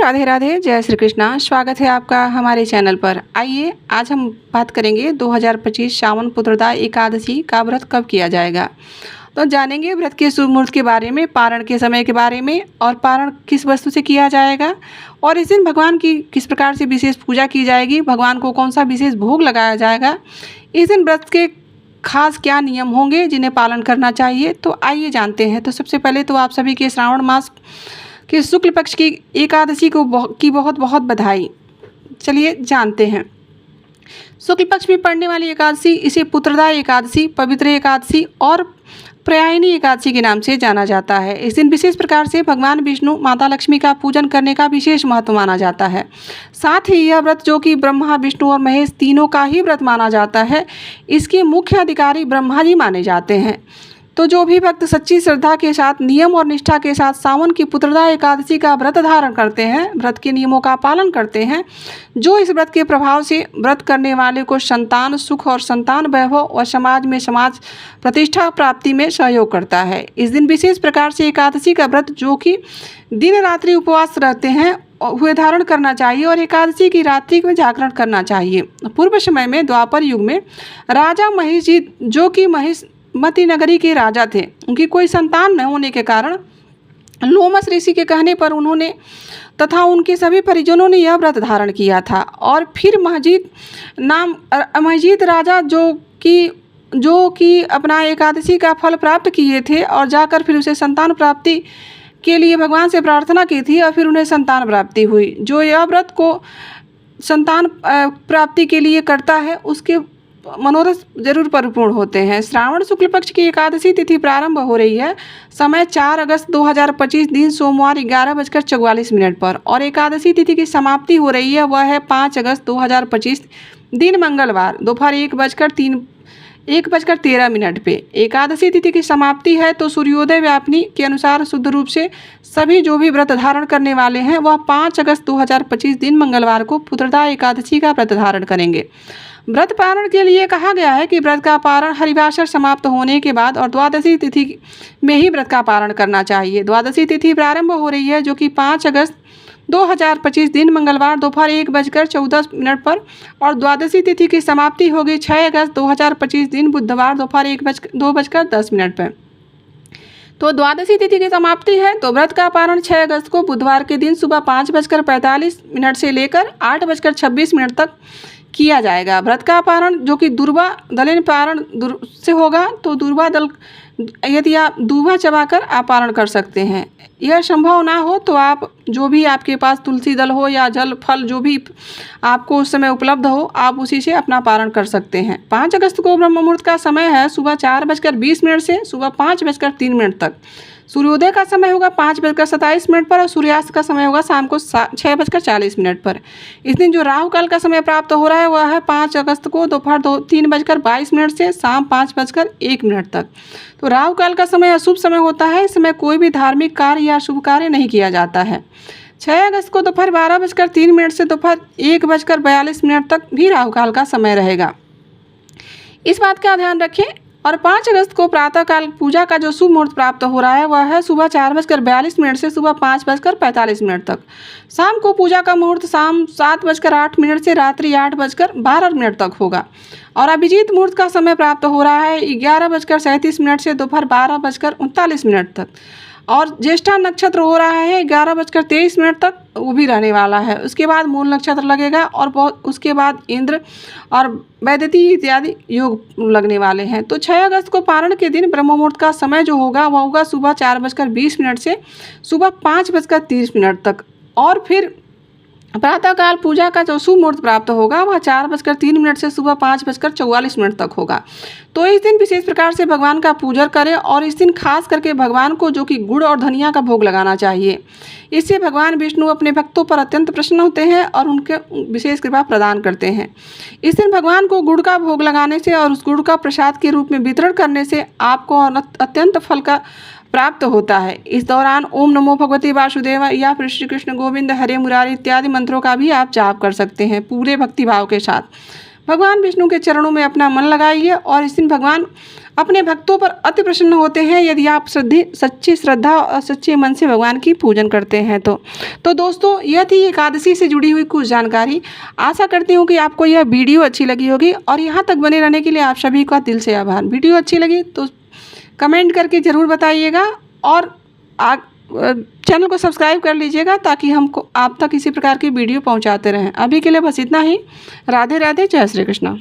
राधे राधे, जय श्री कृष्णा। स्वागत है आपका हमारे चैनल पर। आइए आज हम बात करेंगे 2025 सावन पुत्रदा एकादशी का व्रत कब किया जाएगा। तो जानेंगे व्रत के शुभ मुहूर्त के बारे में, पारण के समय के बारे में, और पारण किस वस्तु से किया जाएगा, और इस दिन भगवान की किस प्रकार से विशेष पूजा की जाएगी, भगवान को कौन सा विशेष भोग लगाया जाएगा, इस दिन व्रत के खास क्या नियम होंगे जिन्हें पालन करना चाहिए। तो आइए जानते हैं। तो सबसे पहले तो आप सभी के श्रावण मास कि शुक्ल पक्ष की एकादशी की बहुत बहुत बधाई। चलिए जानते हैं। शुक्ल पक्ष में पड़ने वाली एकादशी इसे पुत्रदा एकादशी, पवित्र एकादशी और प्रयायनी एकादशी के नाम से जाना जाता है। इस दिन विशेष प्रकार से भगवान विष्णु, माता लक्ष्मी का पूजन करने का विशेष महत्व माना जाता है। साथ ही यह व्रत, जो कि ब्रह्मा, विष्णु और महेश तीनों का ही व्रत माना जाता है, इसके मुख्य अधिकारी ब्रह्मा जी माने जाते हैं। तो जो भी भक्त सच्ची श्रद्धा के साथ, नियम और निष्ठा के साथ सावन की पुत्रदा एकादशी का व्रत धारण करते हैं, व्रत के नियमों का पालन करते हैं, जो इस व्रत के प्रभाव से व्रत करने वाले को संतान सुख और संतान वैभव और समाज में समाज प्रतिष्ठा प्राप्ति में सहयोग करता है। इस दिन विशेष प्रकार से एकादशी का व्रत, जो कि दिन रात्रि उपवास रहते हैं, हुए धारण करना चाहिए और एकादशी की रात्रि में जागरण करना चाहिए। पूर्व समय में, द्वापर युग में, राजा महिष जी, जो कि महिषमती नगरी के राजा थे, उनकी कोई संतान न होने के कारण लोमस ऋषि के कहने पर उन्होंने तथा उनके सभी परिजनों ने यह व्रत धारण किया था। और फिर महजीत राजा, जो कि अपना एकादशी का फल प्राप्त किए थे और जाकर फिर उसे संतान प्राप्ति के लिए भगवान से प्रार्थना की थी और फिर उन्हें संतान प्राप्ति हुई। जो यह व्रत को संतान प्राप्ति के लिए करता है, उसके मनोरथ जरूर परिपूर्ण होते हैं। श्रावण शुक्ल पक्ष की एकादशी तिथि प्रारंभ हो रही है। समय 4 अगस्त 2025 दिन सोमवार 11:44 पर, और एकादशी तिथि की समाप्ति हो रही है, वह है 5 अगस्त 2025 दिन मंगलवार दोपहर 1:13 पे। एकादशी तिथि की समाप्ति है तो सूर्योदय व्यापनी के अनुसार शुद्ध रूप से सभी जो भी व्रत धारण करने वाले हैं, वह 5 अगस्त 2025 दिन मंगलवार को पुत्रदा एकादशी का व्रत धारण करेंगे। व्रत पारण के लिए कहा गया है कि व्रत का पारण हरिवासर समाप्त होने के बाद और द्वादशी तिथि में ही व्रत का पारण करना चाहिए। द्वादशी तिथि प्रारंभ हो रही है, जो कि 5 अगस्त 2025 दिन मंगलवार दोपहर 1:14 पर, और द्वादशी तिथि की समाप्ति होगी 6 अगस्त 2025 दिन बुधवार दोपहर 2:10 पर। तो द्वादशी तिथि की समाप्ति है तो व्रत का पारण 6 अगस्त को बुधवार के दिन सुबह 5:45 से लेकर 8:26 तक किया जाएगा। व्रत का पारण, जो कि दूर्वा दलिन पारण से होगा, तो दूर्वा दल यदि आप दूबा चबाकर आप पारण कर सकते हैं। यह संभव ना हो तो आप जो भी आपके पास तुलसी दल हो या जल फल जो भी आपको उस समय उपलब्ध हो, आप उसी से अपना पारण कर सकते हैं। 5 अगस्त को ब्रह्म मुहूर्त का समय है सुबह 4:20 से सुबह 5:03 तक। सूर्योदय का समय होगा 5:27 पर और सूर्यास्त का समय होगा शाम को 6:40 पर। इस दिन जो राहु काल का समय प्राप्त हो रहा है, वह है 5 अगस्त को दोपहर 3:22 से शाम 5:01 तक। तो राहु काल का समय अशुभ समय होता है। इस समय कोई भी धार्मिक कार्य या शुभ कार्य नहीं किया जाता है। 6 अगस्त को दोपहर 12:03 से दोपहर 1:42 तक भी राहु काल का समय रहेगा। इस बात का ध्यान रखें। और 5 अगस्त को प्रातःकाल पूजा का जो शुभ मुहूर्त प्राप्त हो रहा है, वह है सुबह 4:42 से सुबह 5:45 तक। शाम को पूजा का मुहूर्त शाम 7:08 से रात्रि 8:12 तक होगा। और अभिजीत मुहूर्त का समय प्राप्त हो रहा है 11:37 से दोपहर 12:39 तक। और ज्येष्ठा नक्षत्र हो रहा है 11:23 तक, वो भी रहने वाला है। उसके बाद मूल नक्षत्र लगेगा और उसके बाद इंद्र और वैदती इत्यादि योग लगने वाले हैं। तो 6 अगस्त को पारण के दिन ब्रह्म मुहूर्त का समय जो होगा, वह होगा सुबह 4:20 से सुबह 5:30 तक। और फिर प्रातःकाल पूजा का जो शुभ मुहूर्त प्राप्त होगा, वह 4:03 से सुबह 5:44 तक होगा। तो इस दिन विशेष प्रकार से भगवान का पूजन करें और इस दिन खास करके भगवान को, जो कि गुड़ और धनिया का भोग लगाना चाहिए। इससे भगवान विष्णु अपने भक्तों पर अत्यंत प्रसन्न होते हैं और उनके विशेष कृपा प्रदान करते हैं। इस दिन भगवान को गुड़ का भोग लगाने से और उस गुड़ का प्रसाद के रूप में वितरण करने से आपको अत्यंत फल का प्राप्त होता है। इस दौरान ओम नमो भगवते वासुदेव या फिर श्री कृष्ण गोविंद हरे मुरारी इत्यादि मंत्रों का भी आप जाप कर सकते हैं पूरे भक्तिभाव के साथ। भगवान विष्णु के चरणों में अपना मन लगाइए और इस दिन भगवान अपने भक्तों पर अति प्रसन्न होते हैं यदि आप सच्ची श्रद्धा और सच्चे मन से भगवान की पूजन करते हैं तो दोस्तों यह थी एकादशी से जुड़ी हुई कुछ जानकारी। आशा करती हूँ कि आपको यह वीडियो अच्छी लगी होगी और यहाँ तक बने रहने के लिए आप सभी का दिल से आभार। वीडियो अच्छी लगी तो कमेंट करके ज़रूर बताइएगा और चैनल को सब्सक्राइब कर लीजिएगा ताकि हमको आप तक इसी प्रकार की वीडियो पहुँचाते रहें। अभी के लिए बस इतना ही। राधे राधे, जय श्री कृष्ण।